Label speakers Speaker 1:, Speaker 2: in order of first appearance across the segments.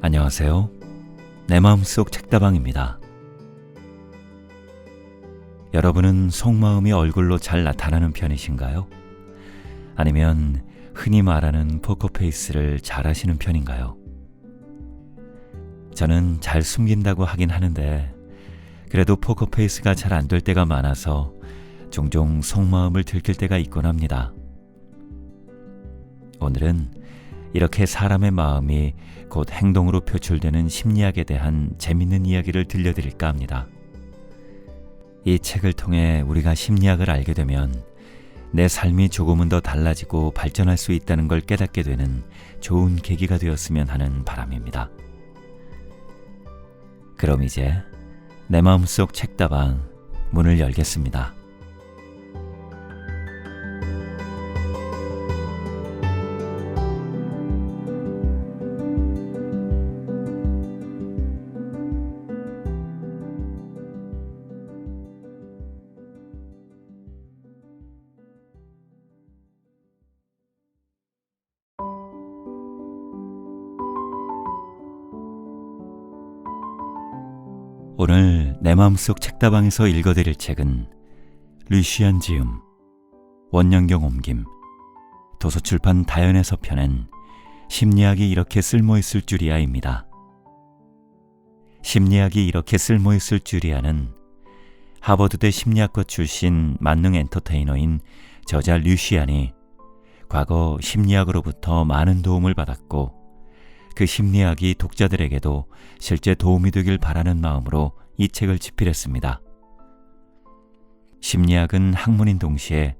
Speaker 1: 안녕하세요. 내 마음속 책다방입니다. 여러분은 속마음이 얼굴로 잘 나타나는 편이신가요? 아니면 흔히 말하는 포커페이스를 잘 하시는 편인가요? 저는 잘 숨긴다고 하긴 하는데 그래도 포커페이스가 잘 안 될 때가 많아서 종종 속마음을 들킬 때가 있곤 합니다. 오늘은 이렇게 사람의 마음이 곧 행동으로 표출되는 심리학에 대한 재밌는 이야기를 들려드릴까 합니다. 이 책을 통해 우리가 심리학을 알게 되면 내 삶이 조금은 더 달라지고 발전할 수 있다는 걸 깨닫게 되는 좋은 계기가 되었으면 하는 바람입니다. 그럼 이제 내 마음속 책다방 문을 열겠습니다. 오늘 내 마음속 책다방에서 읽어드릴 책은 루시안 지음, 원영경 옮김, 도서출판 다연에서 펴낸 심리학이 이렇게 쓸모있을 줄이야입니다. 심리학이 이렇게 쓸모있을 줄이야는 하버드대 심리학과 출신 만능 엔터테이너인 저자 루시안이 과거 심리학으로부터 많은 도움을 받았고 그 심리학이 독자들에게도 실제 도움이 되길 바라는 마음으로 이 책을 집필했습니다. 심리학은 학문인 동시에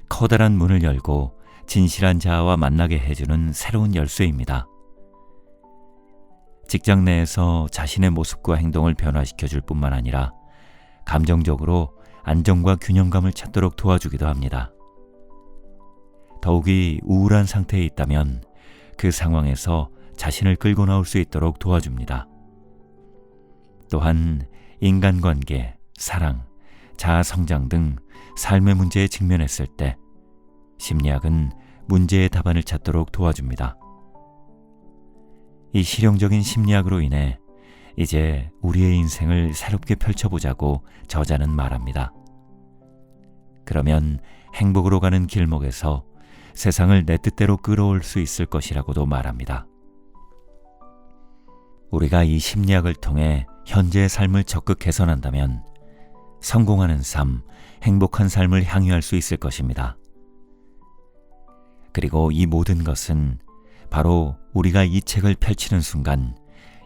Speaker 1: 커다란 문을 열고 진실한 자아와 만나게 해주는 새로운 열쇠입니다. 직장 내에서 자신의 모습과 행동을 변화시켜줄 뿐만 아니라 감정적으로 안정과 균형감을 찾도록 도와주기도 합니다. 더욱이 우울한 상태에 있다면 그 상황에서 자신을 끌고 나올 수 있도록 도와줍니다. 또한 인간관계, 사랑, 자아성장 등 삶의 문제에 직면했을 때 심리학은 문제의 답안을 찾도록 도와줍니다. 이 실용적인 심리학으로 인해 이제 우리의 인생을 새롭게 펼쳐보자고 저자는 말합니다. 그러면 행복으로 가는 길목에서 세상을 내 뜻대로 끌어올 수 있을 것이라고도 말합니다. 우리가 이 심리학을 통해 현재의 삶을 적극 개선한다면 성공하는 삶, 행복한 삶을 향유할 수 있을 것입니다. 그리고 이 모든 것은 바로 우리가 이 책을 펼치는 순간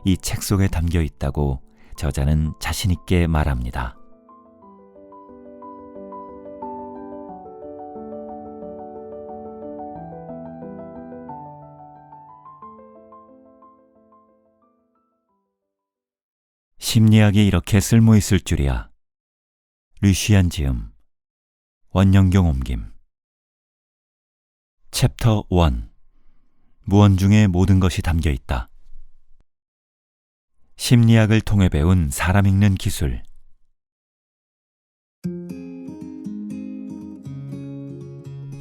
Speaker 1: 이 책 속에 담겨 있다고 저자는 자신 있게 말합니다. 심리학이 이렇게 쓸모있을 줄이야. 루시안 지음, 원영경 옮김. 챕터 1. 무언중에 모든 것이 담겨 있다. 심리학을 통해 배운 사람 읽는 기술.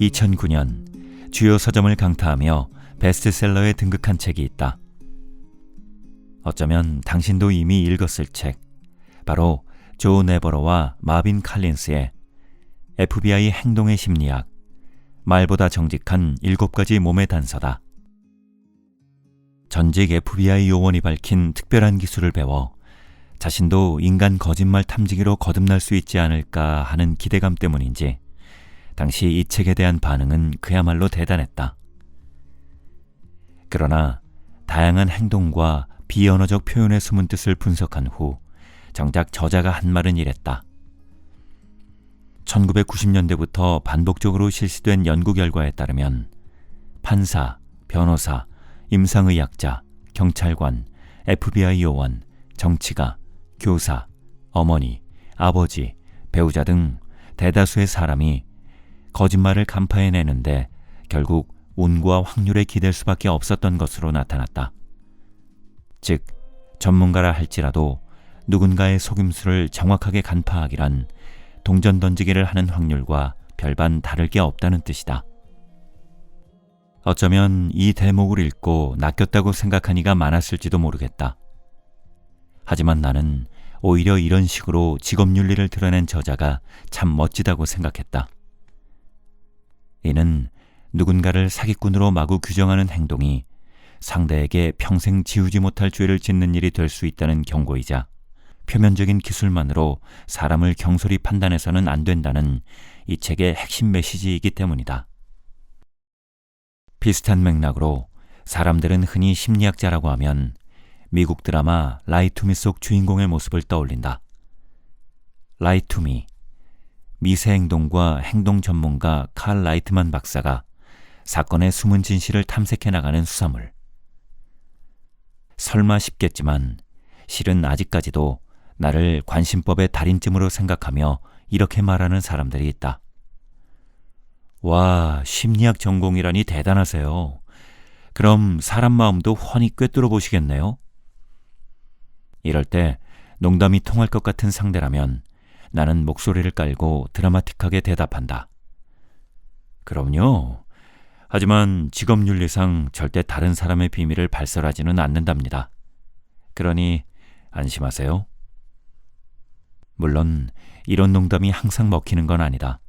Speaker 1: 2009년 주요 서점을 강타하며 베스트셀러에 등극한 책이 있다. 어쩌면 당신도 이미 읽었을 책, 바로 조 네버러와 마빈 칼린스의 FBI 행동의 심리학, 말보다 정직한 7가지 몸의 단서다. 전직 FBI 요원이 밝힌 특별한 기술을 배워 자신도 인간 거짓말 탐지기로 거듭날 수 있지 않을까 하는 기대감 때문인지 당시 이 책에 대한 반응은 그야말로 대단했다. 그러나 다양한 행동과 비언어적 표현의 숨은 뜻을 분석한 후 정작 저자가 한 말은 이랬다. 1990년대부터 반복적으로 실시된 연구 결과에 따르면 판사, 변호사, 임상의학자, 경찰관, FBI 요원, 정치가, 교사, 어머니, 아버지, 배우자 등 대다수의 사람이 거짓말을 간파해내는데 결국 운과 확률에 기댈 수밖에 없었던 것으로 나타났다. 즉, 전문가라 할지라도 누군가의 속임수를 정확하게 간파하기란 동전 던지기를 하는 확률과 별반 다를 게 없다는 뜻이다. 어쩌면 이 대목을 읽고 낚였다고 생각한 이가 많았을지도 모르겠다. 하지만 나는 오히려 이런 식으로 직업윤리를 드러낸 저자가 참 멋지다고 생각했다. 이는 누군가를 사기꾼으로 마구 규정하는 행동이 상대에게 평생 지우지 못할 죄를 짓는 일이 될 수 있다는 경고이자, 표면적인 기술만으로 사람을 경솔히 판단해서는 안 된다는 이 책의 핵심 메시지이기 때문이다. 비슷한 맥락으로 사람들은 흔히 심리학자라고 하면 미국 드라마 라이 투 미 속 주인공의 모습을 떠올린다. 라이 투 미, 미세행동과 행동 전문가 칼 라이트만 박사가 사건의 숨은 진실을 탐색해 나가는 수사물. 설마 싶겠지만 실은 아직까지도 나를 관심법의 달인쯤으로 생각하며 이렇게 말하는 사람들이 있다. 와, 심리학 전공이라니 대단하세요. 그럼 사람 마음도 훤히 꿰뚫어 보시겠네요. 이럴 때 농담이 통할 것 같은 상대라면 나는 목소리를 깔고 드라마틱하게 대답한다. 그럼요. 하지만 직업윤리상 절대 다른 사람의 비밀을 발설하지는 않는답니다. 그러니 안심하세요. 물론 이런 농담이 항상 먹히는 건 아니다.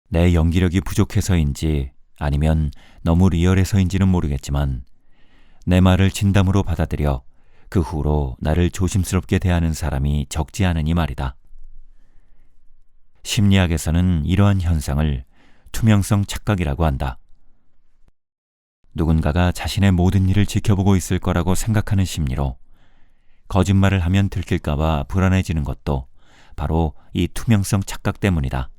Speaker 1: 내 연기력이 부족해서인지 아니면 너무 리얼해서인지는 모르겠지만 내 말을 진담으로 받아들여 그 후로 나를 조심스럽게 대하는 사람이 적지 않으니 말이다. 심리학에서는 이러한 현상을 투명성 착각이라고 한다. 누군가가 자신의 모든 일을 지켜보고 있을 거라고 생각하는 심리로 거짓말을 하면 들킬까봐 불안해지는 것도 바로 이 투명성 착각 때문이다.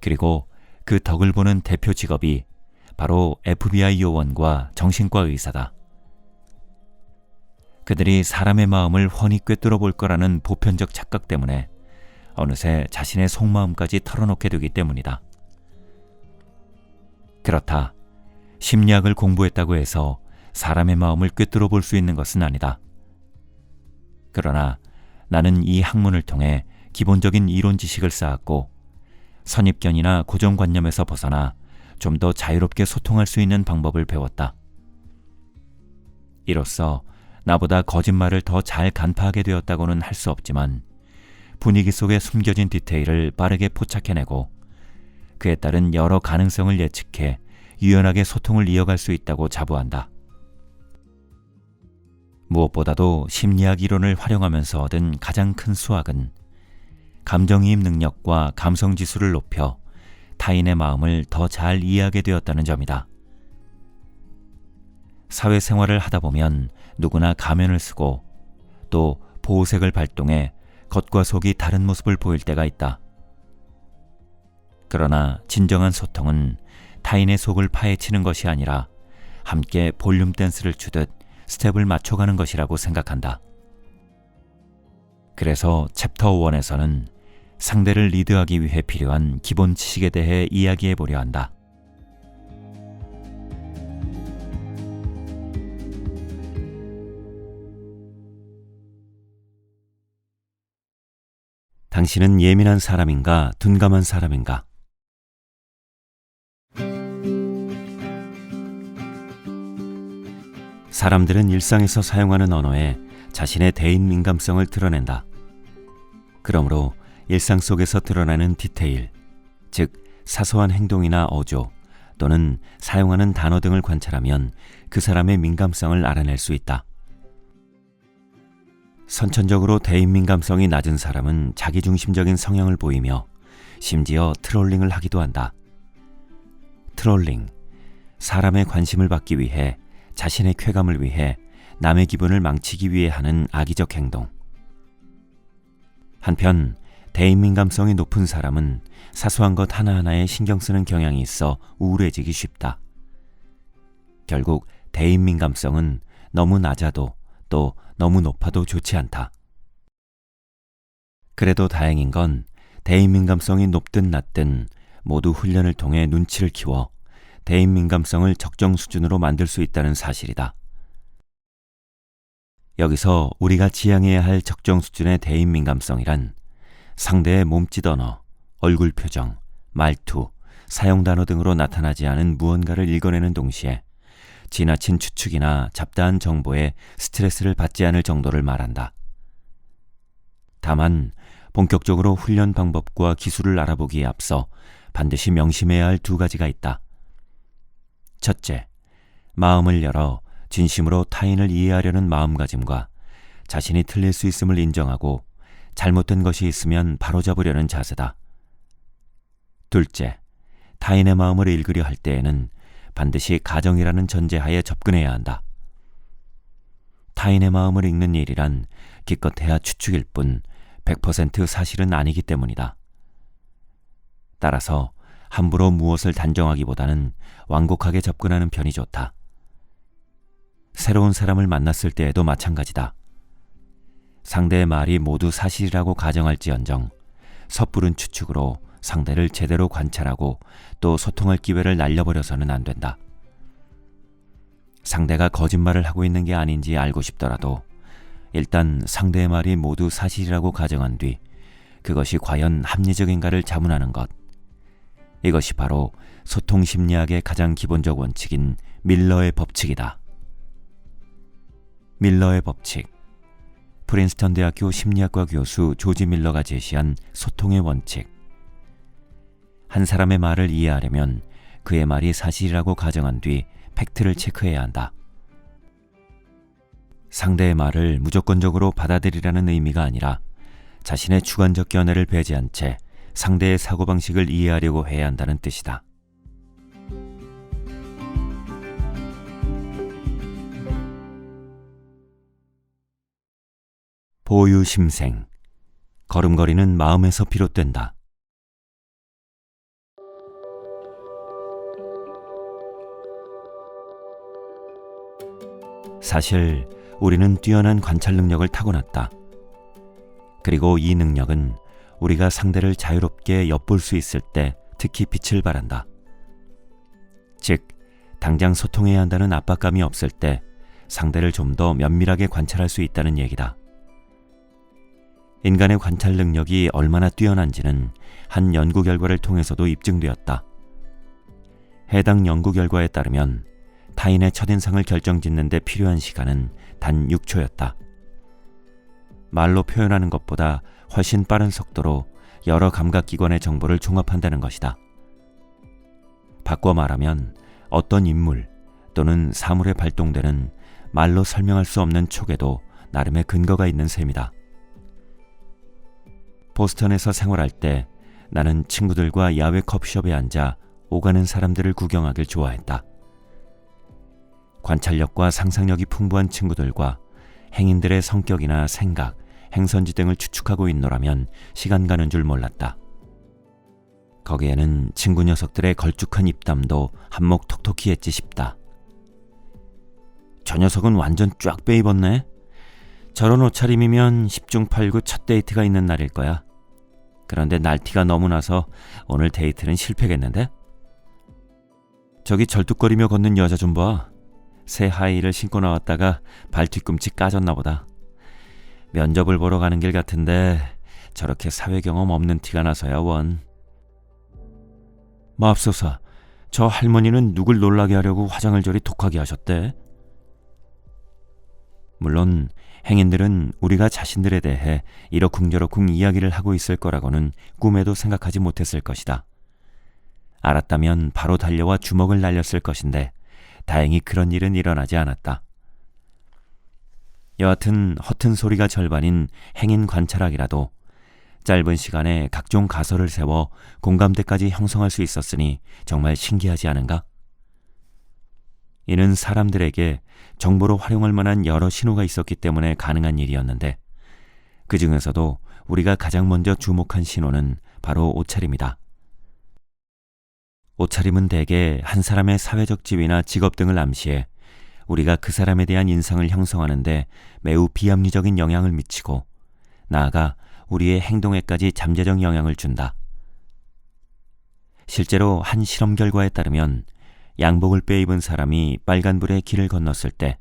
Speaker 1: 그리고 그 덕을 보는 대표 직업이 바로 FBI 요원과 정신과 의사다. 그들이 사람의 마음을 훤히 꿰뚫어 볼 거라는 보편적 착각 때문에 어느새 자신의 속마음까지 털어놓게 되기 때문이다. 그렇다. 심리학을 공부했다고 해서 사람의 마음을 꿰뚫어 볼 수 있는 것은 아니다. 그러나 나는 이 학문을 통해 기본적인 이론 지식을 쌓았고 선입견이나 고정관념에서 벗어나 좀 더 자유롭게 소통할 수 있는 방법을 배웠다. 이로써 나보다 거짓말을 더 잘 간파하게 되었다고는 할 수 없지만 분위기 속에 숨겨진 디테일을 빠르게 포착해내고 그에 따른 여러 가능성을 예측해 유연하게 소통을 이어갈 수 있다고 자부한다. 무엇보다도 심리학 이론을 활용하면서 얻은 가장 큰 수확은 감정이입 능력과 감성지수를 높여 타인의 마음을 더 잘 이해하게 되었다는 점이다. 사회생활을 하다 보면 누구나 가면을 쓰고 또 보호색을 발동해 겉과 속이 다른 모습을 보일 때가 있다. 그러나 진정한 소통은 타인의 속을 파헤치는 것이 아니라 함께 볼륨 댄스를 추듯 스텝을 맞춰가는 것이라고 생각한다. 그래서 챕터 1에서는 상대를 리드하기 위해 필요한 기본 지식에 대해 이야기해 보려 한다. 당신은 예민한 사람인가, 둔감한 사람인가? 사람들은 일상에서 사용하는 언어에 자신의 대인 민감성을 드러낸다. 그러므로 일상 속에서 드러나는 디테일, 즉 사소한 행동이나 어조 또는 사용하는 단어 등을 관찰하면 그 사람의 민감성을 알아낼 수 있다. 선천적으로 대인 민감성이 낮은 사람은 자기중심적인 성향을 보이며 심지어 트롤링을 하기도 한다. 트롤링, 사람의 관심을 받기 위해 자신의 쾌감을 위해 남의 기분을 망치기 위해 하는 악의적 행동. 한편 대인 민감성이 높은 사람은 사소한 것 하나하나에 신경 쓰는 경향이 있어 우울해지기 쉽다. 결국 대인 민감성은 너무 낮아도 또 너무 높아도 좋지 않다. 그래도 다행인 건 대인 민감성이 높든 낮든 모두 훈련을 통해 눈치를 키워 대인 민감성을 적정 수준으로 만들 수 있다는 사실이다. 여기서 우리가 지향해야 할 적정 수준의 대인 민감성이란 상대의 몸짓 언어, 얼굴 표정, 말투, 사용 단어 등으로 나타나지 않은 무언가를 읽어내는 동시에 지나친 추측이나 잡다한 정보에 스트레스를 받지 않을 정도를 말한다. 다만 본격적으로 훈련 방법과 기술을 알아보기에 앞서 반드시 명심해야 할 두 가지가 있다. 첫째, 마음을 열어 진심으로 타인을 이해하려는 마음가짐과 자신이 틀릴 수 있음을 인정하고 잘못된 것이 있으면 바로잡으려는 자세다. 둘째, 타인의 마음을 읽으려 할 때에는 반드시 가정이라는 전제하에 접근해야 한다. 타인의 마음을 읽는 일이란 기껏해야 추측일 뿐 100% 사실은 아니기 때문이다. 따라서 함부로 무엇을 단정하기보다는 완곡하게 접근하는 편이 좋다. 새로운 사람을 만났을 때에도 마찬가지다. 상대의 말이 모두 사실이라고 가정할지언정 섣부른 추측으로 상대를 제대로 관찰하고 또 소통할 기회를 날려버려서는 안 된다. 상대가 거짓말을 하고 있는 게 아닌지 알고 싶더라도 일단 상대의 말이 모두 사실이라고 가정한 뒤 그것이 과연 합리적인가를 자문하는 것. 이것이 바로 소통 심리학의 가장 기본적 원칙인 밀러의 법칙이다. 밀러의 법칙. 프린스턴 대학교 심리학과 교수 조지 밀러가 제시한 소통의 원칙. 한 사람의 말을 이해하려면 그의 말이 사실이라고 가정한 뒤 팩트를 체크해야 한다. 상대의 말을 무조건적으로 받아들이라는 의미가 아니라 자신의 주관적 견해를 배제한 채 상대의 사고방식을 이해하려고 해야 한다는 뜻이다. 보유심생. 걸음걸이는 마음에서 비롯된다. 사실 우리는 뛰어난 관찰 능력을 타고났다. 그리고 이 능력은 우리가 상대를 자유롭게 엿볼 수 있을 때 특히 빛을 발한다. 즉, 당장 소통해야 한다는 압박감이 없을 때 상대를 좀 더 면밀하게 관찰할 수 있다는 얘기다. 인간의 관찰 능력이 얼마나 뛰어난지는 한 연구 결과를 통해서도 입증되었다. 해당 연구 결과에 따르면 타인의 첫인상을 결정짓는 데 필요한 시간은 단 6초였다. 말로 표현하는 것보다 훨씬 빠른 속도로 여러 감각기관의 정보를 종합한다는 것이다. 바꿔 말하면 어떤 인물 또는 사물에 발동되는 말로 설명할 수 없는 촉에도 나름의 근거가 있는 셈이다. 보스턴에서 생활할 때 나는 친구들과 야외 커피숍에 앉아 오가는 사람들을 구경하길 좋아했다. 관찰력과 상상력이 풍부한 친구들과 행인들의 성격이나 생각, 행선지 등을 추측하고 있노라면 시간 가는 줄 몰랐다. 거기에는 친구 녀석들의 걸쭉한 입담도 한몫 톡톡히 했지 싶다. 저 녀석은 완전 쫙 빼입었네. 저런 옷차림이면 10중 8구 첫 데이트가 있는 날일 거야. 그런데 날티가 너무 나서 오늘 데이트는 실패겠는데? 저기 절뚝거리며 걷는 여자 좀 봐. 새 하이힐을 신고 나왔다가 발 뒤꿈치 까졌나 보다. 면접을 보러 가는 길 같은데 저렇게 사회 경험 없는 티가 나서야 원. 맙소사, 저 할머니는 누굴 놀라게 하려고 화장을 저리 독하게 하셨대? 물론 행인들은 우리가 자신들에 대해 이러쿵저러쿵 이야기를 하고 있을 거라고는 꿈에도 생각하지 못했을 것이다. 알았다면 바로 달려와 주먹을 날렸을 것인데 다행히 그런 일은 일어나지 않았다. 여하튼 허튼 소리가 절반인 행인 관찰학이라도 짧은 시간에 각종 가설을 세워 공감대까지 형성할 수 있었으니 정말 신기하지 않은가? 이는 사람들에게 정보로 활용할 만한 여러 신호가 있었기 때문에 가능한 일이었는데 그 중에서도 우리가 가장 먼저 주목한 신호는 바로 옷차림이다. 옷차림은 대개 한 사람의 사회적 지위나 직업 등을 암시해 우리가 그 사람에 대한 인상을 형성하는 데 매우 비합리적인 영향을 미치고 나아가 우리의 행동에까지 잠재적 영향을 준다. 실제로 한 실험 결과에 따르면 양복을 빼입은 사람이 빨간불에 길을 건넜을 때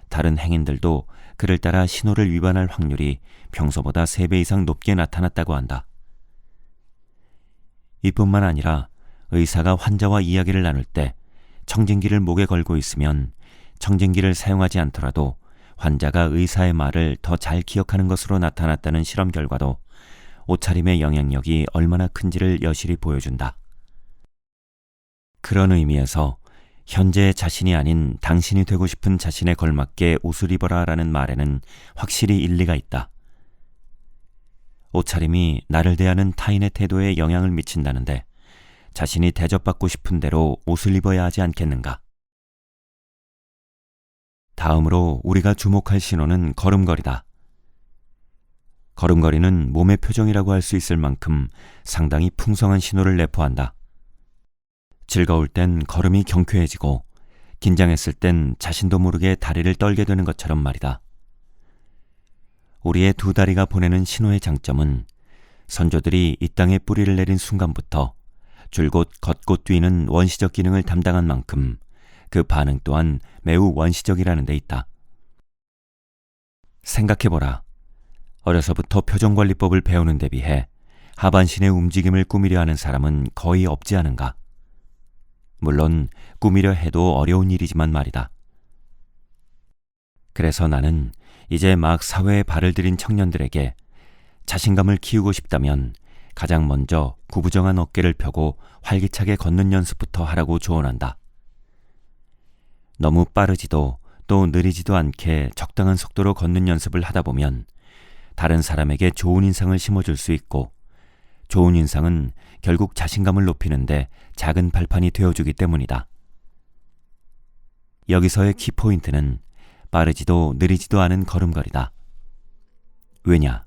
Speaker 1: 다른 행인들도 그를 따라 신호를 위반할 확률이 평소보다 3배 이상 높게 나타났다고 한다. 이뿐만 아니라 의사가 환자와 이야기를 나눌 때 청진기를 목에 걸고 있으면 청진기를 사용하지 않더라도 환자가 의사의 말을 더 잘 기억하는 것으로 나타났다는 실험 결과도 옷차림의 영향력이 얼마나 큰지를 여실히 보여준다. 그런 의미에서 현재의 자신이 아닌 당신이 되고 싶은 자신에 걸맞게 옷을 입어라 라는 말에는 확실히 일리가 있다. 옷차림이 나를 대하는 타인의 태도에 영향을 미친다는데 자신이 대접받고 싶은 대로 옷을 입어야 하지 않겠는가? 다음으로 우리가 주목할 신호는 걸음걸이다. 걸음걸이는 몸의 표정이라고 할 수 있을 만큼 상당히 풍성한 신호를 내포한다. 즐거울 땐 걸음이 경쾌해지고 긴장했을 땐 자신도 모르게 다리를 떨게 되는 것처럼 말이다. 우리의 두 다리가 보내는 신호의 장점은 선조들이 이 땅에 뿌리를 내린 순간부터 줄곧 걷고 뛰는 원시적 기능을 담당한 만큼 그 반응 또한 매우 원시적이라는 데 있다. 생각해보라. 어려서부터 표정관리법을 배우는 데 비해 하반신의 움직임을 꾸미려 하는 사람은 거의 없지 않은가? 물론 꾸미려 해도 어려운 일이지만 말이다. 그래서 나는 이제 막 사회에 발을 들인 청년들에게 자신감을 키우고 싶다면 가장 먼저 구부정한 어깨를 펴고 활기차게 걷는 연습부터 하라고 조언한다. 너무 빠르지도 또 느리지도 않게 적당한 속도로 걷는 연습을 하다 보면 다른 사람에게 좋은 인상을 심어줄 수 있고 좋은 인상은 결국 자신감을 높이는데 작은 발판이 되어주기 때문이다. 여기서의 키포인트는 빠르지도 느리지도 않은 걸음걸이다. 왜냐?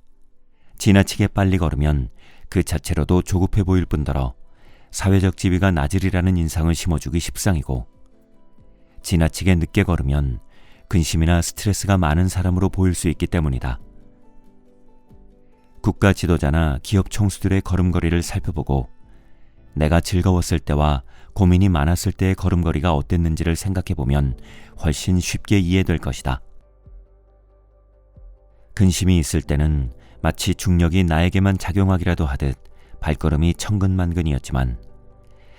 Speaker 1: 지나치게 빨리 걸으면 그 자체로도 조급해 보일 뿐더러 사회적 지위가 낮으리라는 인상을 심어주기 십상이고 지나치게 늦게 걸으면 근심이나 스트레스가 많은 사람으로 보일 수 있기 때문이다. 국가 지도자나 기업 총수들의 걸음걸이를 살펴보고 내가 즐거웠을 때와 고민이 많았을 때의 걸음걸이가 어땠는지를 생각해보면 훨씬 쉽게 이해될 것이다. 근심이 있을 때는 마치 중력이 나에게만 작용하기라도 하듯 발걸음이 천근만근이었지만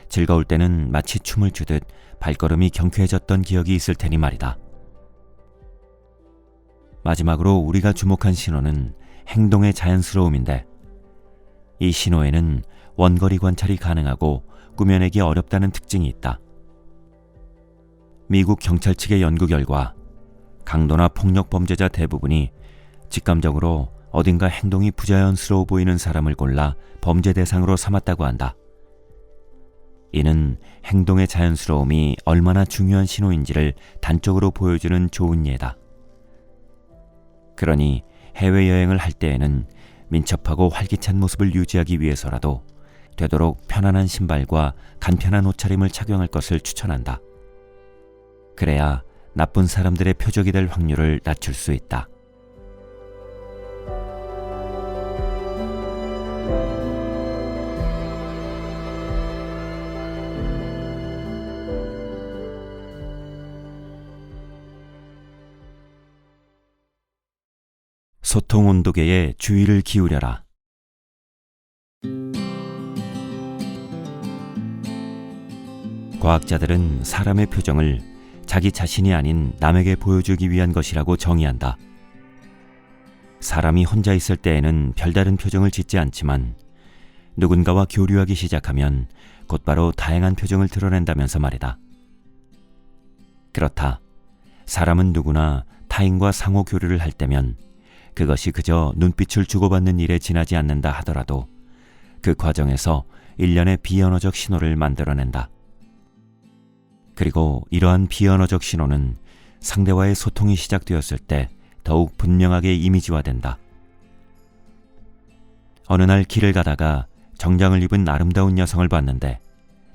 Speaker 1: 즐거울 때는 마치 춤을 추듯 발걸음이 경쾌해졌던 기억이 있을 테니 말이다. 마지막으로 우리가 주목한 신호는 행동의 자연스러움인데 이 신호에는 원거리 관찰이 가능하고 꾸며내기 어렵다는 특징이 있다. 미국 경찰 측의 연구 결과 강도나 폭력 범죄자 대부분이 직감적으로 어딘가 행동이 부자연스러워 보이는 사람을 골라 범죄 대상으로 삼았다고 한다. 이는 행동의 자연스러움이 얼마나 중요한 신호인지를 단적으로 보여주는 좋은 예다. 그러니 해외여행을 할 때에는 민첩하고 활기찬 모습을 유지하기 위해서라도 되도록 편안한 신발과 간편한 옷차림을 착용할 것을 추천한다. 그래야 나쁜 사람들의 표적이 될 확률을 낮출 수 있다. 소통 온도계에 주의를 기울여라. 과학자들은 사람의 표정을 자기 자신이 아닌 남에게 보여주기 위한 것이라고 정의한다. 사람이 혼자 있을 때에는 별다른 표정을 짓지 않지만 누군가와 교류하기 시작하면 곧바로 다양한 표정을 드러낸다면서 말이다. 그렇다. 사람은 누구나 타인과 상호 교류를 할 때면 그것이 그저 눈빛을 주고받는 일에 지나지 않는다 하더라도 그 과정에서 일련의 비언어적 신호를 만들어낸다. 그리고 이러한 비언어적 신호는 상대와의 소통이 시작되었을 때 더욱 분명하게 이미지화된다. 어느 날 길을 가다가 정장을 입은 아름다운 여성을 봤는데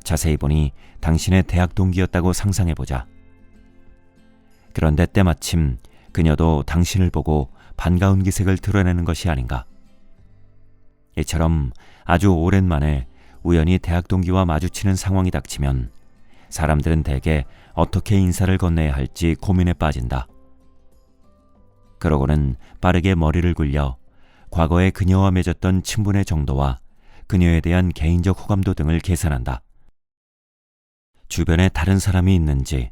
Speaker 1: 자세히 보니 당신의 대학 동기였다고 상상해보자. 그런데 때마침 그녀도 당신을 보고 반가운 기색을 드러내는 것이 아닌가. 이처럼 아주 오랜만에 우연히 대학 동기와 마주치는 상황이 닥치면 사람들은 대개 어떻게 인사를 건네야 할지 고민에 빠진다. 그러고는 빠르게 머리를 굴려 과거에 그녀와 맺었던 친분의 정도와 그녀에 대한 개인적 호감도 등을 계산한다. 주변에 다른 사람이 있는지,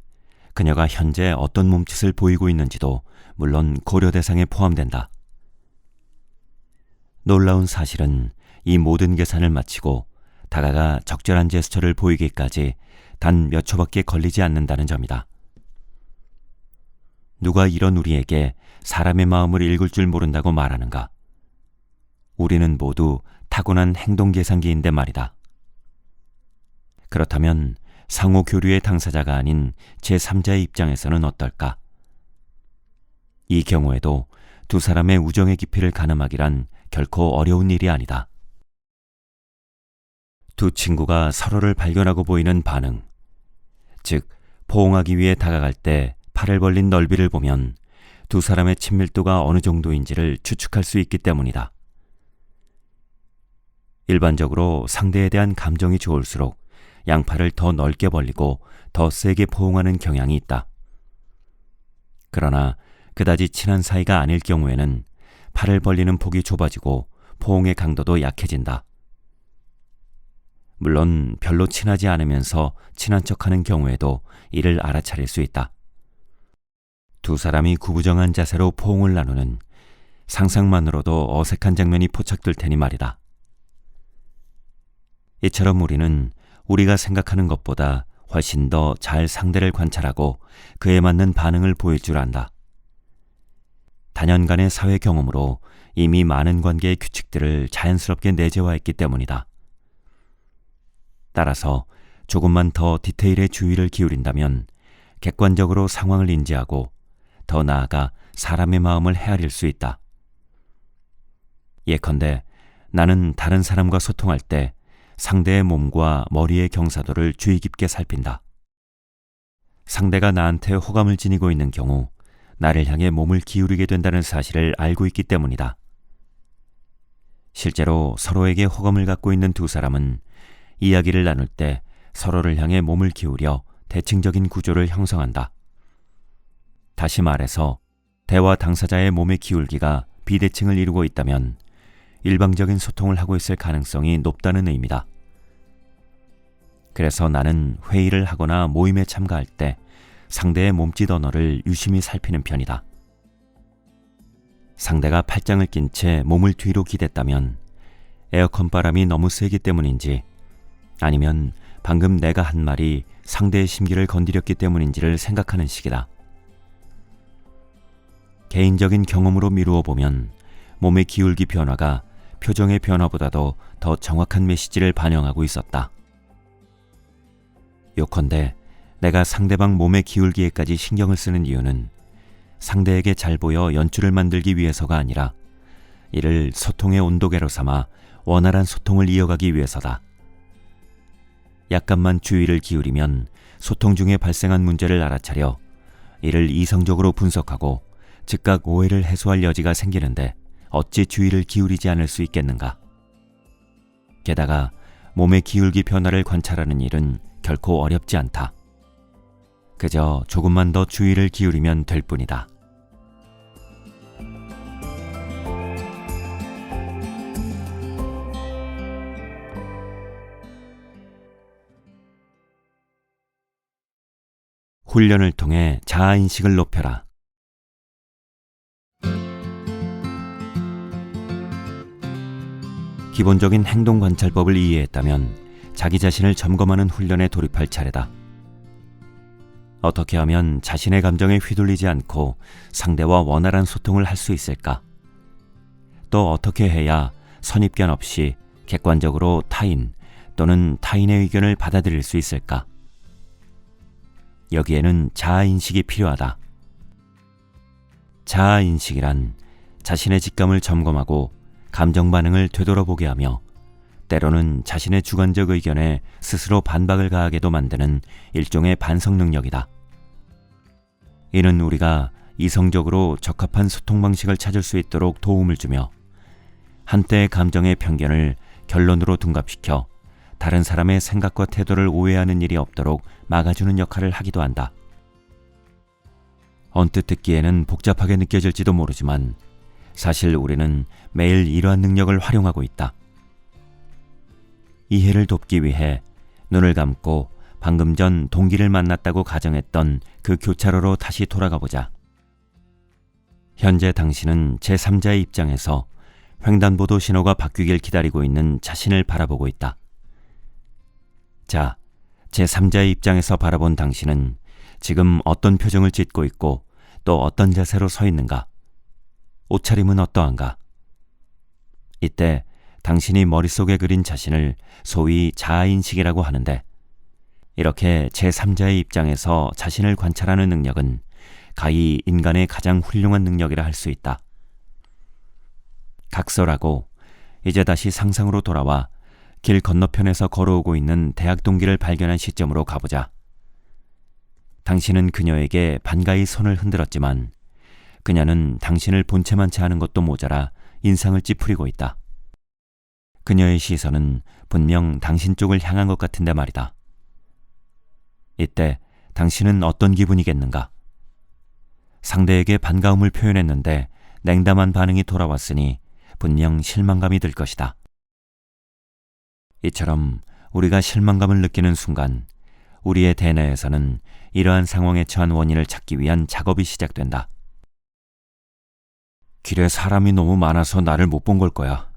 Speaker 1: 그녀가 현재 어떤 몸짓을 보이고 있는지도 물론 고려 대상에 포함된다. 놀라운 사실은 이 모든 계산을 마치고 다가가 적절한 제스처를 보이기까지 단 몇 초밖에 걸리지 않는다는 점이다. 누가 이런 우리에게 사람의 마음을 읽을 줄 모른다고 말하는가? 우리는 모두 타고난 행동 계산기인데 말이다. 그렇다면 상호 교류의 당사자가 아닌 제3자의 입장에서는 어떨까? 이 경우에도 두 사람의 우정의 깊이를 가늠하기란 결코 어려운 일이 아니다. 두 친구가 서로를 발견하고 보이는 반응, 즉 포옹하기 위해 다가갈 때 팔을 벌린 넓이를 보면 두 사람의 친밀도가 어느 정도인지를 추측할 수 있기 때문이다. 일반적으로 상대에 대한 감정이 좋을수록 양팔을 더 넓게 벌리고 더 세게 포옹하는 경향이 있다. 그러나 그다지 친한 사이가 아닐 경우에는 팔을 벌리는 폭이 좁아지고 포옹의 강도도 약해진다. 물론 별로 친하지 않으면서 친한 척하는 경우에도 이를 알아차릴 수 있다. 두 사람이 구부정한 자세로 포옹을 나누는 상상만으로도 어색한 장면이 포착될 테니 말이다. 이처럼 우리는 우리가 생각하는 것보다 훨씬 더 잘 상대를 관찰하고 그에 맞는 반응을 보일 줄 안다. 단연간의 사회 경험으로 이미 많은 관계의 규칙들을 자연스럽게 내재화했기 때문이다. 따라서 조금만 더 디테일에 주의를 기울인다면 객관적으로 상황을 인지하고 더 나아가 사람의 마음을 헤아릴 수 있다. 예컨대 나는 다른 사람과 소통할 때 상대의 몸과 머리의 경사도를 주의 깊게 살핀다. 상대가 나한테 호감을 지니고 있는 경우 나를 향해 몸을 기울이게 된다는 사실을 알고 있기 때문이다. 실제로 서로에게 호감을 갖고 있는 두 사람은 이야기를 나눌 때 서로를 향해 몸을 기울여 대칭적인 구조를 형성한다. 다시 말해서 대화 당사자의 몸의 기울기가 비대칭을 이루고 있다면 일방적인 소통을 하고 있을 가능성이 높다는 의미다. 그래서 나는 회의를 하거나 모임에 참가할 때 상대의 몸짓 언어를 유심히 살피는 편이다. 상대가 팔짱을 낀 채 몸을 뒤로 기댔다면 에어컨 바람이 너무 세기 때문인지 아니면 방금 내가 한 말이 상대의 심기를 건드렸기 때문인지를 생각하는 식이다. 개인적인 경험으로 미루어 보면 몸의 기울기 변화가 표정의 변화보다도 더 정확한 메시지를 반영하고 있었다. 요컨대 내가 상대방 몸의 기울기에까지 신경을 쓰는 이유는 상대에게 잘 보여 연출을 만들기 위해서가 아니라 이를 소통의 온도계로 삼아 원활한 소통을 이어가기 위해서다. 약간만 주의를 기울이면 소통 중에 발생한 문제를 알아차려 이를 이성적으로 분석하고 즉각 오해를 해소할 여지가 생기는데 어찌 주의를 기울이지 않을 수 있겠는가. 게다가 몸의 기울기 변화를 관찰하는 일은 결코 어렵지 않다. 그저 조금만 더 주의를 기울이면 될 뿐이다. 훈련을 통해 자아인식을 높여라. 기본적인 행동 관찰법을 이해했다면 자기 자신을 점검하는 훈련에 돌입할 차례다. 어떻게 하면 자신의 감정에 휘둘리지 않고 상대와 원활한 소통을 할 수 있을까? 또 어떻게 해야 선입견 없이 객관적으로 타인 또는 타인의 의견을 받아들일 수 있을까? 여기에는 자아인식이 필요하다. 자아인식이란 자신의 직감을 점검하고 감정 반응을 되돌아보게 하며 때로는 자신의 주관적 의견에 스스로 반박을 가하게도 만드는 일종의 반성 능력이다. 이는 우리가 이성적으로 적합한 소통 방식을 찾을 수 있도록 도움을 주며 한때의 감정의 편견을 결론으로 둔갑시켜 다른 사람의 생각과 태도를 오해하는 일이 없도록 막아주는 역할을 하기도 한다. 언뜻 듣기에는 복잡하게 느껴질지도 모르지만 사실 우리는 매일 이러한 능력을 활용하고 있다. 이해를 돕기 위해 눈을 감고 방금 전 동기를 만났다고 가정했던 그 교차로로 다시 돌아가 보자. 현재 당신은 제3자의 입장에서 횡단보도 신호가 바뀌길 기다리고 있는 자신을 바라보고 있다. 자, 제3자의 입장에서 바라본 당신은 지금 어떤 표정을 짓고 있고 또 어떤 자세로 서 있는가? 옷차림은 어떠한가? 이때 당신이 머릿속에 그린 자신을 소위 자아인식이라고 하는데, 이렇게 제3자의 입장에서 자신을 관찰하는 능력은 가히 인간의 가장 훌륭한 능력이라 할 수 있다. 각설하고 이제 다시 상상으로 돌아와 길 건너편에서 걸어오고 있는 대학 동기를 발견한 시점으로 가보자. 당신은 그녀에게 반가이 손을 흔들었지만 그녀는 당신을 본체만 채 하는 것도 모자라 인상을 찌푸리고 있다. 그녀의 시선은 분명 당신 쪽을 향한 것 같은데 말이다. 이때 당신은 어떤 기분이겠는가? 상대에게 반가움을 표현했는데 냉담한 반응이 돌아왔으니 분명 실망감이 들 것이다. 이처럼 우리가 실망감을 느끼는 순간 우리의 대뇌에서는 이러한 상황에 처한 원인을 찾기 위한 작업이 시작된다. 길에 사람이 너무 많아서 나를 못 본 걸 거야.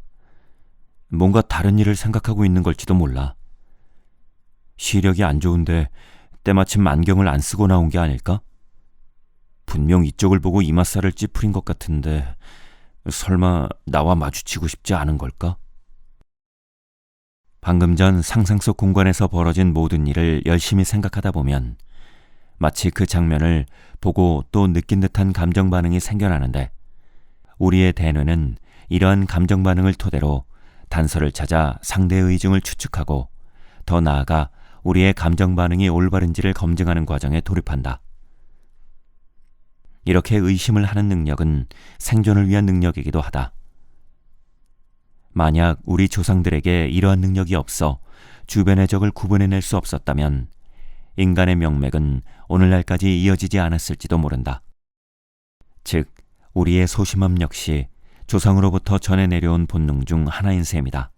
Speaker 1: 뭔가 다른 일을 생각하고 있는 걸지도 몰라. 시력이 안 좋은데 때마침 안경을 안 쓰고 나온 게 아닐까? 분명 이쪽을 보고 이맛살을 찌푸린 것 같은데 설마 나와 마주치고 싶지 않은 걸까? 방금 전 상상 속 공간에서 벌어진 모든 일을 열심히 생각하다 보면 마치 그 장면을 보고 또 느낀 듯한 감정 반응이 생겨나는데, 우리의 대뇌는 이러한 감정 반응을 토대로 단서를 찾아 상대의 의중을 추측하고 더 나아가 우리의 감정 반응이 올바른지를 검증하는 과정에 돌입한다. 이렇게 의심을 하는 능력은 생존을 위한 능력이기도 하다. 만약 우리 조상들에게 이러한 능력이 없어 주변의 적을 구분해낼 수 없었다면 인간의 명맥은 오늘날까지 이어지지 않았을지도 모른다. 즉, 우리의 소심함 역시 조상으로부터 전해 내려온 본능 중 하나인 셈이다.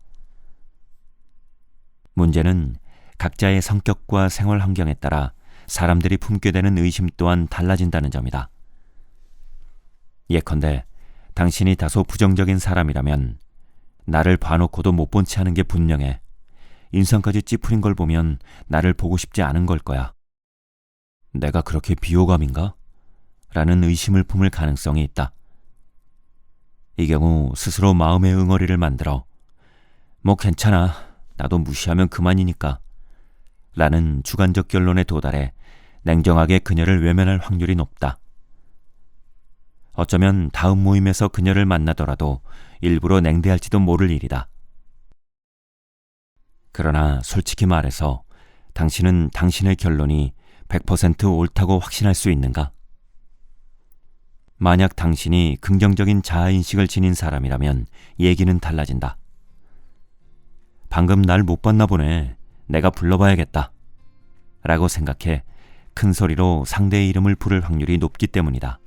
Speaker 1: 문제는 각자의 성격과 생활 환경에 따라 사람들이 품게 되는 의심 또한 달라진다는 점이다. 예컨대 당신이 다소 부정적인 사람이라면 나를 봐놓고도 못 본 채 하는 게 분명해. 인상까지 찌푸린 걸 보면 나를 보고 싶지 않은 걸 거야. 내가 그렇게 비호감인가? 라는 의심을 품을 가능성이 있다. 이 경우 스스로 마음의 응어리를 만들어 뭐 괜찮아, 나도 무시하면 그만이니까 라는 주관적 결론에 도달해 냉정하게 그녀를 외면할 확률이 높다. 어쩌면 다음 모임에서 그녀를 만나더라도 일부러 냉대할지도 모를 일이다. 그러나 솔직히 말해서 당신은 당신의 결론이 100% 옳다고 확신할 수 있는가? 만약 당신이 긍정적인 자아인식을 지닌 사람이라면 얘기는 달라진다. 방금 날 못 봤나 보네. 내가 불러봐야겠다. 라고 생각해 큰 소리로 상대의 이름을 부를 확률이 높기 때문이다.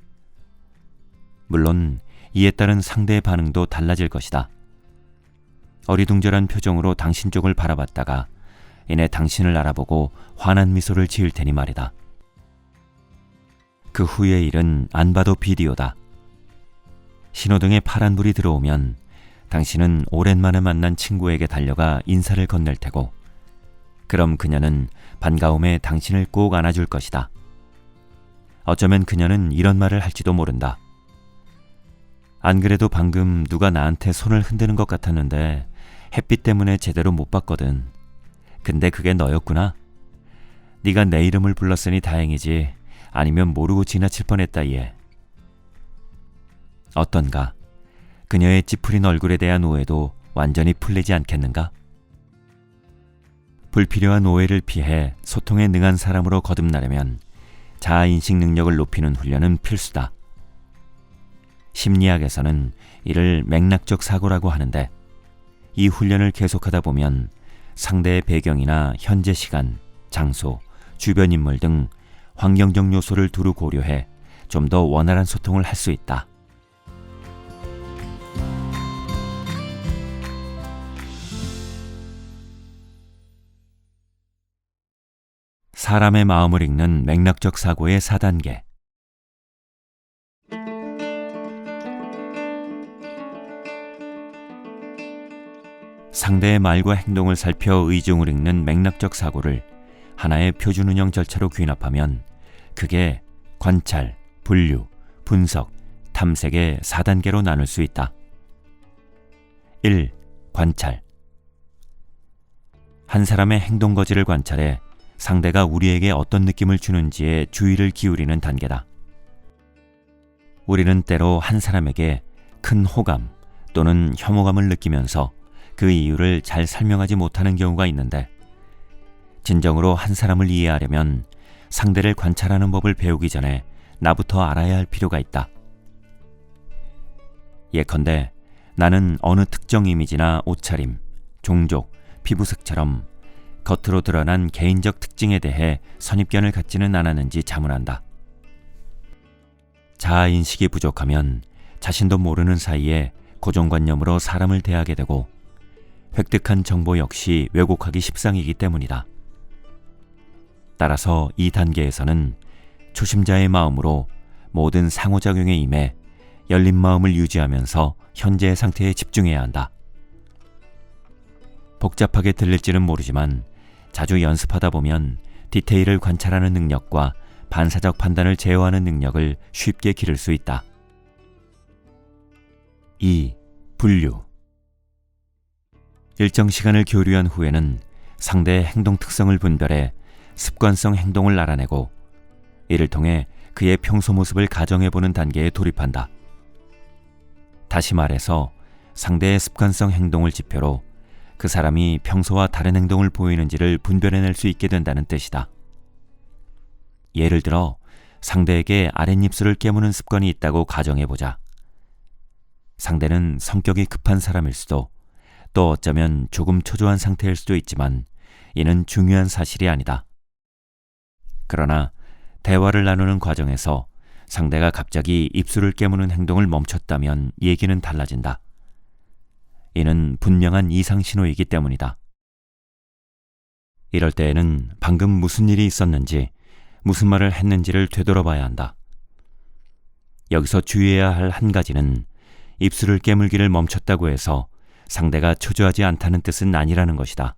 Speaker 1: 물론 이에 따른 상대의 반응도 달라질 것이다. 어리둥절한 표정으로 당신 쪽을 바라봤다가 이내 당신을 알아보고 환한 미소를 지을 테니 말이다. 그 후의 일은 안 봐도 비디오다. 신호등에 파란불이 들어오면 당신은 오랜만에 만난 친구에게 달려가 인사를 건넬 테고, 그럼 그녀는 반가움에 당신을 꼭 안아줄 것이다. 어쩌면 그녀는 이런 말을 할지도 모른다. 안 그래도 방금 누가 나한테 손을 흔드는 것 같았는데 햇빛 때문에 제대로 못 봤거든. 근데 그게 너였구나. 네가 내 이름을 불렀으니 다행이지. 아니면 모르고 지나칠 뻔했다 얘. 어떤가? 그녀의 찌푸린 얼굴에 대한 오해도 완전히 풀리지 않겠는가? 불필요한 오해를 피해 소통에 능한 사람으로 거듭나려면 자아인식 능력을 높이는 훈련은 필수다. 심리학에서는 이를 맥락적 사고라고 하는데, 이 훈련을 계속하다 보면 상대의 배경이나 현재 시간, 장소, 주변 인물 등 환경적 요소를 두루 고려해 좀 더 원활한 소통을 할 수 있다. 사람의 마음을 읽는 맥락적 사고의 4단계. 상대의 말과 행동을 살펴 의중을 읽는 맥락적 사고를 하나의 표준운영 절차로 귀납하면 그게 관찰, 분류, 분석, 탐색의 4단계로 나눌 수 있다. 1. 관찰. 한 사람의 행동 거지를 관찰해 상대가 우리에게 어떤 느낌을 주는지에 주의를 기울이는 단계다. 우리는 때로 한 사람에게 큰 호감 또는 혐오감을 느끼면서 그 이유를 잘 설명하지 못하는 경우가 있는데, 진정으로 한 사람을 이해하려면 상대를 관찰하는 법을 배우기 전에 나부터 알아야 할 필요가 있다. 예컨대 나는 어느 특정 이미지나 옷차림, 종족, 피부색처럼 겉으로 드러난 개인적 특징에 대해 선입견을 갖지는 않았는지 자문한다. 자아인식이 부족하면 자신도 모르는 사이에 고정관념으로 사람을 대하게 되고 획득한 정보 역시 왜곡하기 십상이기 때문이다. 따라서 이 단계에서는 초심자의 마음으로 모든 상호작용에 임해 열린 마음을 유지하면서 현재의 상태에 집중해야 한다. 복잡하게 들릴지는 모르지만 자주 연습하다 보면 디테일을 관찰하는 능력과 반사적 판단을 제어하는 능력을 쉽게 기를 수 있다. 2. 분류. 일정 시간을 교류한 후에는 상대의 행동 특성을 분별해 습관성 행동을 알아내고 이를 통해 그의 평소 모습을 가정해보는 단계에 돌입한다. 다시 말해서 상대의 습관성 행동을 지표로 그 사람이 평소와 다른 행동을 보이는지를 분별해낼 수 있게 된다는 뜻이다. 예를 들어 상대에게 아랫입술을 깨무는 습관이 있다고 가정해보자. 상대는 성격이 급한 사람일 수도, 또 어쩌면 조금 초조한 상태일 수도 있지만 이는 중요한 사실이 아니다. 그러나 대화를 나누는 과정에서 상대가 갑자기 입술을 깨무는 행동을 멈췄다면 얘기는 달라진다. 이는 분명한 이상 신호이기 때문이다. 이럴 때에는 방금 무슨 일이 있었는지, 무슨 말을 했는지를 되돌아봐야 한다. 여기서 주의해야 할 한 가지는 입술을 깨물기를 멈췄다고 해서 상대가 초조하지 않다는 뜻은 아니라는 것이다.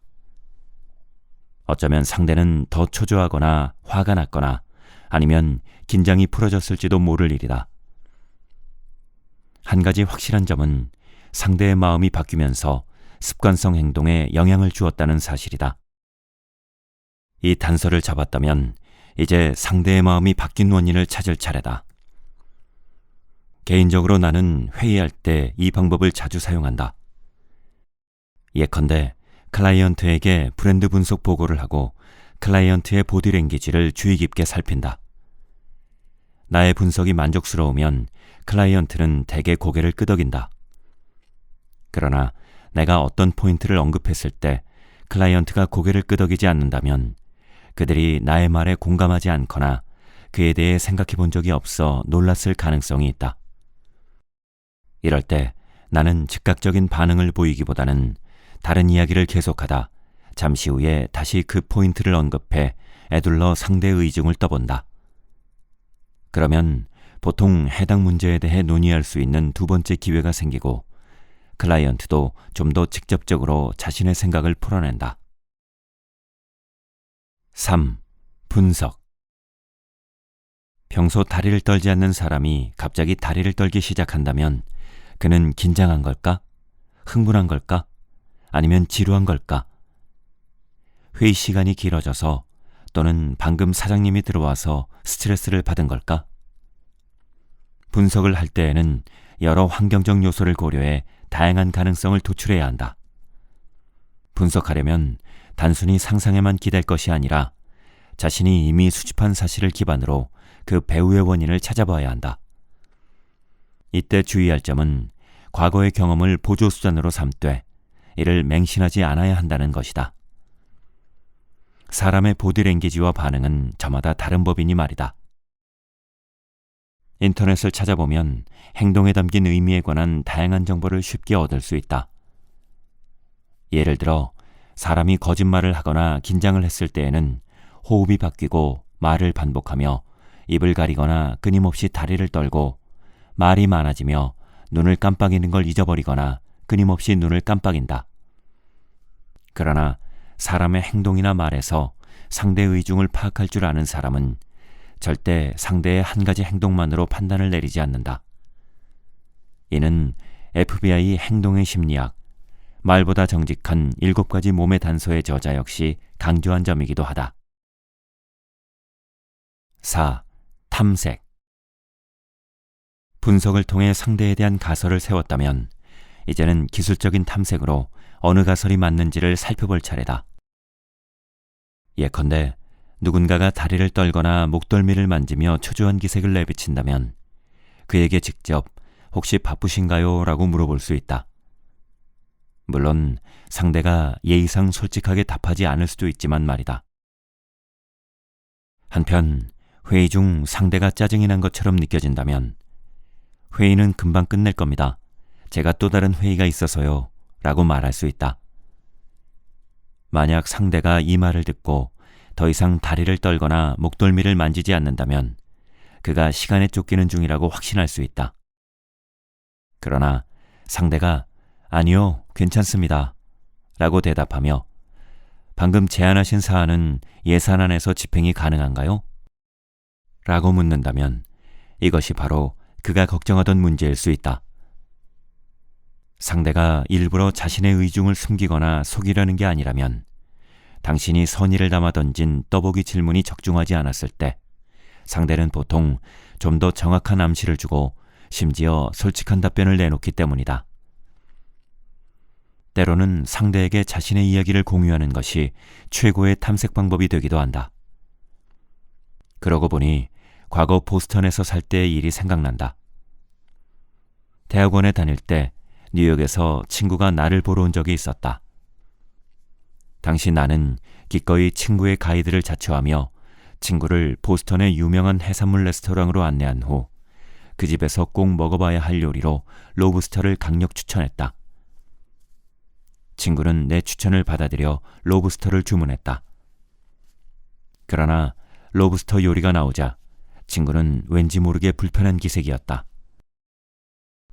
Speaker 1: 어쩌면 상대는 더 초조하거나 화가 났거나 아니면 긴장이 풀어졌을지도 모를 일이다. 한 가지 확실한 점은 상대의 마음이 바뀌면서 습관성 행동에 영향을 주었다는 사실이다. 이 단서를 잡았다면 이제 상대의 마음이 바뀐 원인을 찾을 차례다. 개인적으로 나는 회의할 때 이 방법을 자주 사용한다. 예컨대 클라이언트에게 브랜드 분석 보고를 하고 클라이언트의 보디랭귀지를 주의 깊게 살핀다. 나의 분석이 만족스러우면 클라이언트는 대개 고개를 끄덕인다. 그러나 내가 어떤 포인트를 언급했을 때 클라이언트가 고개를 끄덕이지 않는다면 그들이 나의 말에 공감하지 않거나 그에 대해 생각해 본 적이 없어 놀랐을 가능성이 있다. 이럴 때 나는 즉각적인 반응을 보이기보다는 다른 이야기를 계속하다 잠시 후에 다시 그 포인트를 언급해 애둘러 상대의 의중을 떠본다. 그러면 보통 해당 문제에 대해 논의할 수 있는 두 번째 기회가 생기고 클라이언트도 좀 더 직접적으로 자신의 생각을 풀어낸다. 3. 분석. 평소 다리를 떨지 않는 사람이 갑자기 다리를 떨기 시작한다면 그는 긴장한 걸까? 흥분한 걸까? 아니면 지루한 걸까? 회의 시간이 길어져서 또는 방금 사장님이 들어와서 스트레스를 받은 걸까? 분석을 할 때에는 여러 환경적 요소를 고려해 다양한 가능성을 도출해야 한다. 분석하려면 단순히 상상에만 기댈 것이 아니라 자신이 이미 수집한 사실을 기반으로 그 배후의 원인을 찾아봐야 한다. 이때 주의할 점은 과거의 경험을 보조수단으로 삼되 이를 맹신하지 않아야 한다는 것이다. 사람의 보디랭귀지와 반응은 저마다 다른 법이니 말이다. 인터넷을 찾아보면 행동에 담긴 의미에 관한 다양한 정보를 쉽게 얻을 수 있다. 예를 들어 사람이 거짓말을 하거나 긴장을 했을 때에는 호흡이 바뀌고 말을 반복하며 입을 가리거나 끊임없이 다리를 떨고 말이 많아지며 눈을 깜빡이는 걸 잊어버리거나 끊임없이 눈을 깜빡인다. 그러나 사람의 행동이나 말에서 상대의 의중을 파악할 줄 아는 사람은 절대 상대의 한 가지 행동만으로 판단을 내리지 않는다. 이는 FBI 행동의 심리학, 말보다 정직한 7가지 몸의 단서의 저자 역시 강조한 점이기도 하다. 4. 탐색. 분석을 통해 상대에 대한 가설을 세웠다면 이제는 기술적인 탐색으로 어느 가설이 맞는지를 살펴볼 차례다. 예컨대 누군가가 다리를 떨거나 목덜미를 만지며 초조한 기색을 내비친다면 그에게 직접 혹시 바쁘신가요? 라고 물어볼 수 있다. 물론 상대가 예의상 솔직하게 답하지 않을 수도 있지만 말이다. 한편 회의 중 상대가 짜증이 난 것처럼 느껴진다면 회의는 금방 끝낼 겁니다. 제가 또 다른 회의가 있어서요. 라고 말할 수 있다. 만약 상대가 이 말을 듣고 더 이상 다리를 떨거나 목덜미를 만지지 않는다면 그가 시간에 쫓기는 중이라고 확신할 수 있다. 그러나 상대가 아니요, 괜찮습니다. 라고 대답하며 방금 제안하신 사안은 예산안에서 집행이 가능한가요? 라고 묻는다면 이것이 바로 그가 걱정하던 문제일 수 있다. 상대가 일부러 자신의 의중을 숨기거나 속이려는 게 아니라면 당신이 선의를 담아 던진 떠보기 질문이 적중하지 않았을 때 상대는 보통 좀 더 정확한 암시를 주고 심지어 솔직한 답변을 내놓기 때문이다. 때로는 상대에게 자신의 이야기를 공유하는 것이 최고의 탐색 방법이 되기도 한다. 그러고 보니 과거 보스턴에서 살 때의 일이 생각난다. 대학원에 다닐 때 뉴욕에서 친구가 나를 보러 온 적이 있었다. 당시 나는 기꺼이 친구의 가이드를 자처하며 친구를 보스턴의 유명한 해산물 레스토랑으로 안내한 후 그 집에서 꼭 먹어봐야 할 요리로 로브스터를 강력 추천했다. 친구는 내 추천을 받아들여 로브스터를 주문했다. 그러나 로브스터 요리가 나오자 친구는 왠지 모르게 불편한 기색이었다.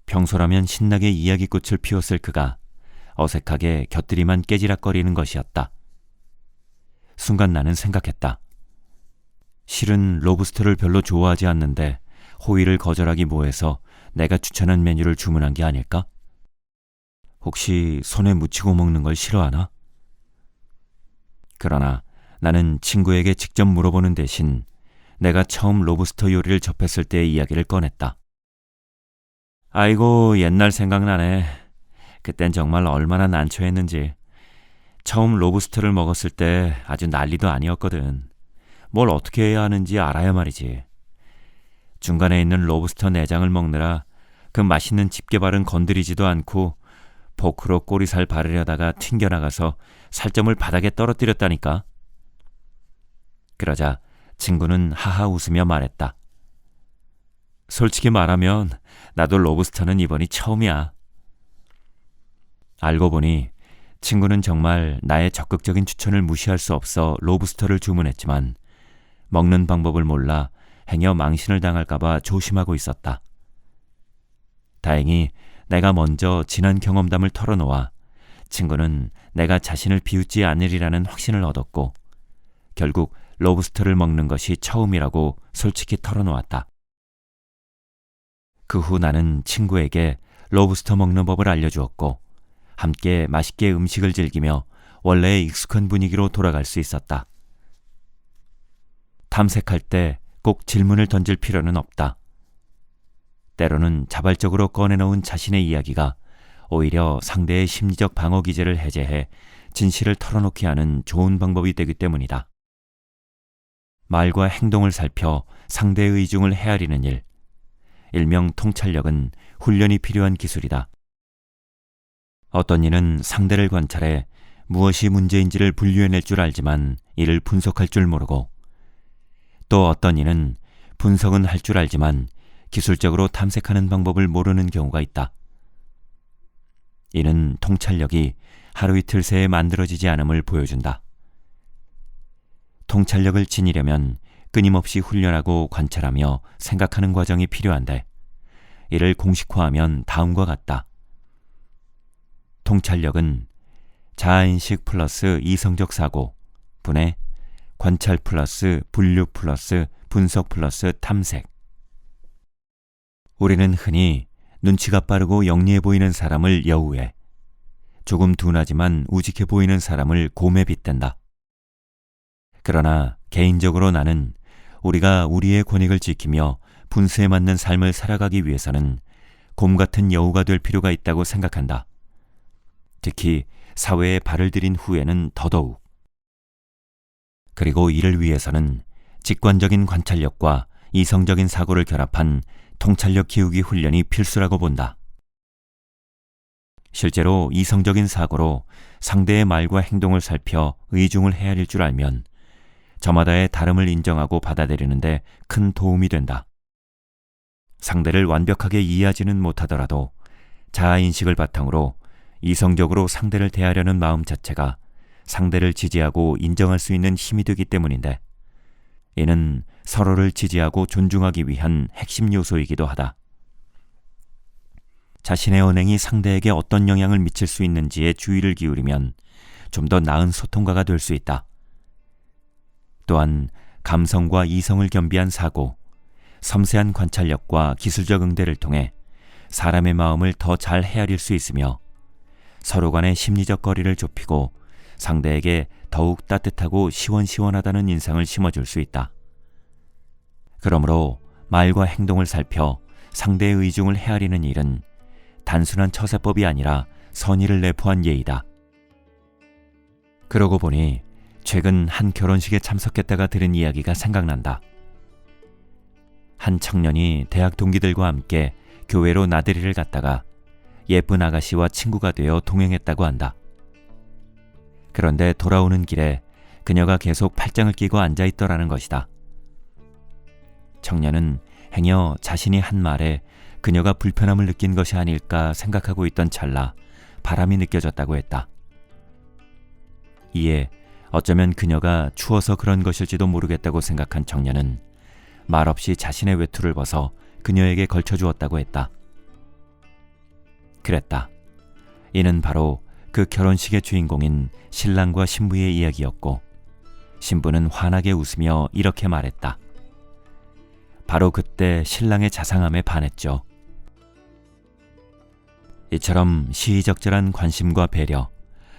Speaker 1: 평소라면 신나게 이야기꽃을 피웠을 그가 어색하게 곁들이만 깨지락거리는 것이었다. 순간 나는 생각했다. 실은 로브스터를 별로 좋아하지 않는데 호의를 거절하기 뭐해서 내가 추천한 메뉴를 주문한 게 아닐까? 혹시 손에 묻히고 먹는 걸 싫어하나? 그러나 나는 친구에게 직접 물어보는 대신 내가 처음 로브스터 요리를 접했을 때의 이야기를 꺼냈다. 아이고, 옛날 생각나네. 그땐 정말 얼마나 난처했는지. 처음 로브스터를 먹었을 때 아주 난리도 아니었거든. 뭘 어떻게 해야 하는지 알아야 말이지. 중간에 있는 로브스터 내장을 먹느라 그 맛있는 집게발은 건드리지도 않고 포크로 꼬리살 바르려다가 튕겨나가서 살점을 바닥에 떨어뜨렸다니까. 그러자 친구는 하하 웃으며 말했다. 솔직히 말하면 나도 로브스터는 이번이 처음이야. 알고 보니 친구는 정말 나의 적극적인 추천을 무시할 수 없어 로브스터를 주문했지만 먹는 방법을 몰라 행여 망신을 당할까봐 조심하고 있었다. 다행히 내가 먼저 지난 경험담을 털어놓아 친구는 내가 자신을 비웃지 않으리라는 확신을 얻었고 결국 로브스터를 먹는 것이 처음이라고 솔직히 털어놓았다. 그 후 나는 친구에게 로브스터 먹는 법을 알려주었고 함께 맛있게 음식을 즐기며 원래의 익숙한 분위기로 돌아갈 수 있었다. 탐색할 때 꼭 질문을 던질 필요는 없다. 때로는 자발적으로 꺼내놓은 자신의 이야기가 오히려 상대의 심리적 방어 기제를 해제해 진실을 털어놓게 하는 좋은 방법이 되기 때문이다. 말과 행동을 살펴 상대의 의중을 헤아리는 일, 일명 통찰력은 훈련이 필요한 기술이다. 어떤 이는 상대를 관찰해 무엇이 문제인지를 분류해낼 줄 알지만 이를 분석할 줄 모르고 또 어떤 이는 분석은 할 줄 알지만 기술적으로 탐색하는 방법을 모르는 경우가 있다. 이는 통찰력이 하루 이틀 새에 만들어지지 않음을 보여준다. 통찰력을 지니려면 끊임없이 훈련하고 관찰하며 생각하는 과정이 필요한데 이를 공식화하면 다음과 같다. 통찰력은 자아인식 플러스 이성적 사고 분의 관찰 플러스 분류 플러스 분석 플러스 탐색. 우리는 흔히 눈치가 빠르고 영리해 보이는 사람을 여우에, 조금 둔하지만 우직해 보이는 사람을 곰에 빗댄다. 그러나 개인적으로 나는 우리가 우리의 권익을 지키며 분수에 맞는 삶을 살아가기 위해서는 곰 같은 여우가 될 필요가 있다고 생각한다. 특히 사회에 발을 들인 후에는 더더욱. 그리고 이를 위해서는 직관적인 관찰력과 이성적인 사고를 결합한 통찰력 키우기 훈련이 필수라고 본다. 실제로 이성적인 사고로 상대의 말과 행동을 살펴 의중을 헤아릴 줄 알면 저마다의 다름을 인정하고 받아들이는 데 큰 도움이 된다. 상대를 완벽하게 이해하지는 못하더라도 자아인식을 바탕으로 이성적으로 상대를 대하려는 마음 자체가 상대를 지지하고 인정할 수 있는 힘이 되기 때문인데, 이는 서로를 지지하고 존중하기 위한 핵심 요소이기도 하다. 자신의 언행이 상대에게 어떤 영향을 미칠 수 있는지에 주의를 기울이면 좀 더 나은 소통가가 될 수 있다. 또한 감성과 이성을 겸비한 사고, 섬세한 관찰력과 기술적 응대를 통해 사람의 마음을 더 잘 헤아릴 수 있으며 서로 간의 심리적 거리를 좁히고 상대에게 더욱 따뜻하고 시원시원하다는 인상을 심어줄 수 있다. 그러므로 말과 행동을 살펴 상대의 의중을 헤아리는 일은 단순한 처세법이 아니라 선의를 내포한 예의다. 그러고 보니 최근 한 결혼식에 참석했다가 들은 이야기가 생각난다. 한 청년이 대학 동기들과 함께 교회로 나들이를 갔다가 예쁜 아가씨와 친구가 되어 동행했다고 한다. 그런데 돌아오는 길에 그녀가 계속 팔짱을 끼고 앉아있더라는 것이다. 청년은 행여 자신이 한 말에 그녀가 불편함을 느낀 것이 아닐까 생각하고 있던 찰나 바람이 느껴졌다고 했다. 이에 어쩌면 그녀가 추워서 그런 것일지도 모르겠다고 생각한 청년은 말없이 자신의 외투를 벗어 그녀에게 걸쳐주었다고 했다. 그랬다. 이는 바로 그 결혼식의 주인공인 신랑과 신부의 이야기였고, 신부는 환하게 웃으며 이렇게 말했다. 바로 그때 신랑의 자상함에 반했죠. 이처럼 시의적절한 관심과 배려,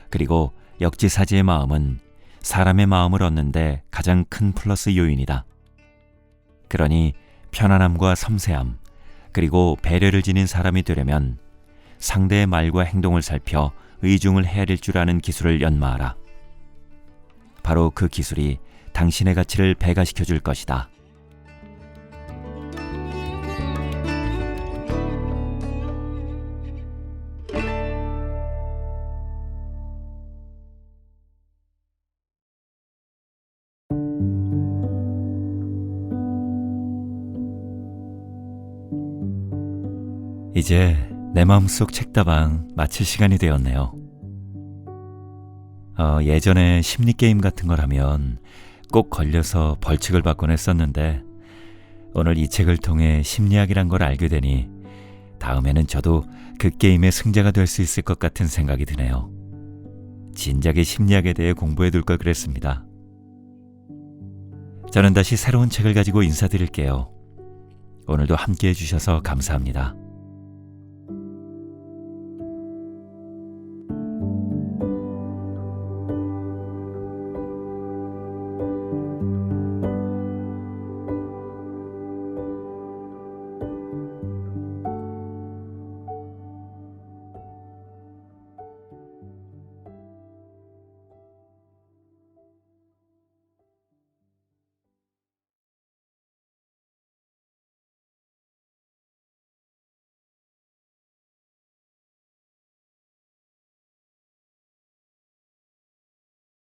Speaker 1: 그리고 역지사지의 마음은 사람의 마음을 얻는데 가장 큰 플러스 요인이다. 그러니 편안함과 섬세함, 그리고 배려를 지닌 사람이 되려면 상대의 말과 행동을 살펴 의중을 헤아릴 줄 아는 기술을 연마하라. 바로 그 기술이 당신의 가치를 배가시켜 줄 것이다. 이제 내 마음속 책다방 마칠 시간이 되었네요. 예전에 심리게임 같은 걸 하면 꼭 걸려서 벌칙을 받곤 했었는데, 오늘 이 책을 통해 심리학이란 걸 알게 되니 다음에는 저도 그 게임의 승자가 될 수 있을 것 같은 생각이 드네요. 진작에 심리학에 대해 공부해 둘 걸 그랬습니다. 저는 다시 새로운 책을 가지고 인사드릴게요. 오늘도 함께 해주셔서 감사합니다.